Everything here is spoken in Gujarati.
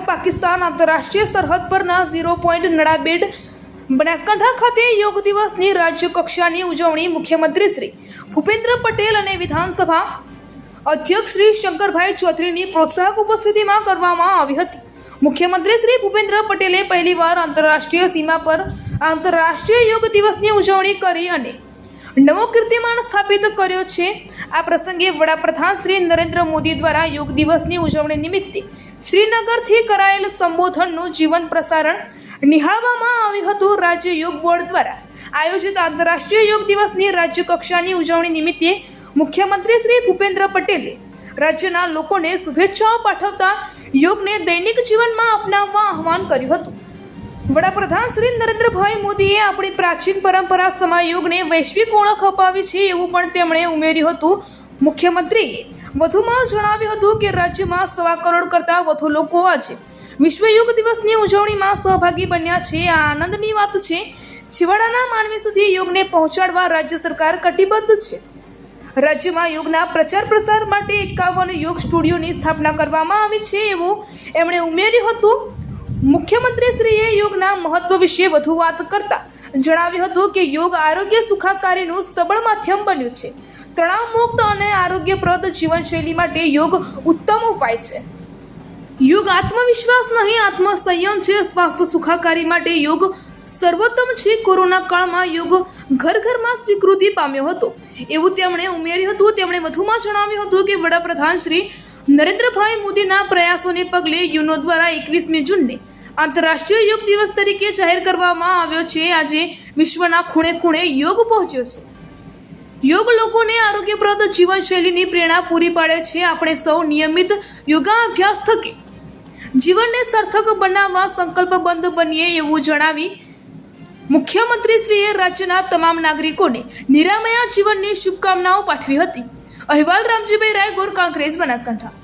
પાકિસ્તાન આંતરરાષ્ટ્રીય સરહદ પરના 0 પોઈન્ટ નડાબેટ બનાસકાંઠા ખાતે યોગ દિવસની રાજ્ય કક્ષાની ઉજવણી મુખ્યમંત્રી શ્રી ભૂપેન્દ્ર પટેલ અને વિધાનસભા અધ્યક્ષ શ્રી શંકરભાઈ ચૌધરીની પ્રોત્સાહક ઉપસ્થિતિમાં કરવામાં આવી હતી। મુખ્યમંત્રી શ્રી ભૂપેન્દ્ર પટેલે પહેલીવાર આંતરરાષ્ટ્રીય સીમા પર આંતરરાષ્ટ્રીય યોગ દિવસની ઉજવણી કરી અને નવો કીર્તિમાન સ્થાપિત કર્યો છે। આ પ્રસંગે વડાપ્રધાન શ્રી નરેન્દ્ર મોદી દ્વારા યોગ દિવસની ઉજવણી નિમિત્તે શ્રીનગરથી કરાયેલ સંબોધનનું જીવન પ્રસારણ નિહાળવામાં આવ્યું હતું। રાજ્ય યોગ બોર્ડ દ્વારા આયોજિત આંતરરાષ્ટ્રીય યોગ દિવસની રાજ્ય કક્ષાની ઉજવણી નિમિત્તે મુખ્યમંત્રી શ્રી ભૂપેન્દ્ર પટેલે રાજ્યના લોકોને શુભેચ્છાઓ પાઠવતા યોગને દૈનિક જીવનમાં અપનાવવા આહવાન કર્યું હતું। વડાપ્રધાન શ્રી નરેન્દ્રભાઈ મોદીએ આપણી પ્રાચીન પરંપરા સમા યોગને વૈશ્વિક ઓળખ અપાવી છે એવું પણ તેમણે ઉમેર્યું હતું। મુખ્યમંત્રીએ વધુમાં જણાવ્યું હતું કે રાજ્યમાં 1.25 કરોડ કરતાં વધુ લોકો આજે વિશ્વ યોગ દિવસની ઉજવણીમાં સહભાગી બન્યા છે। આ આનંદની વાત છે। છેવાડાના માનવી સુધી યોગને પહોંચાડવા રાજ્ય સરકાર કટિબદ્ધ છે। રાજ્યમાં યોગના પ્રચાર પ્રસાર માટે 51 યોગ સ્ટુડિયોની સ્થાપના કરવામાં આવી છે એવું એમણે ઉમેર્યું હતું। મુખ્યમંત્રીશ્રીએ યોગના મહત્વ વિશે વધુ વાત કરતા જણાવ્યું હતું કે યોગ આરોગ્ય સુખાકારીનું સબળ માધ્યમ બન્યું છે। તણાવ મુક્ત અને આરોગ્યપ્રદ જીવનશૈલી માટે યોગ ઉત્તમ ઉપાય છે। યોગ આત્મવિશ્વાસ નહીં, આત્મસંયમ છે। સ્વાસ્થ્ય સુખાકારી માટે યોગ સર્વોત્તમ છે। કોરોના કાળમાં યોગ ઘર ઘરમાં સ્વીકૃતિ પામ્યો હતો એવું તેમણે ઉમેર્યું હતું। તેમણે વધુમાં જણાવ્યું હતું કે વડાપ્રધાન શ્રી નરેન્દ્રભાઈ મોદીના પ્રયાસોને પગલે યુનો દ્વારા 21મી જૂનને આંતરરાષ્ટ્રીય યોગ દિવસ તરીકે જાહેર કરવામાં આવ્યો છે। આજે વિશ્વના ખૂણે ખૂણે યોગ પહોંચ્યો છે। યોગ લોકોને આરોગ્યપ્રદ જીવનશૈલીની પ્રેરણા પૂરી પાડે છે। આપણે સૌ નિયમિત યોગાભ્યાસ થકી જીવનને સાર્થક બનાવવા સંકલ્પબદ્ધ બનીએ એવું જણાવી મુખ્યમંત્રીશ્રીએ રાજ્યના તમામ નાગરિકોને નિરામયા જીવનની શુભકામનાઓ પાઠવી હતી। અહેવાલ રામજીભાઈ રાય, ગોર કાંકરેજ, બનાસકાંઠા।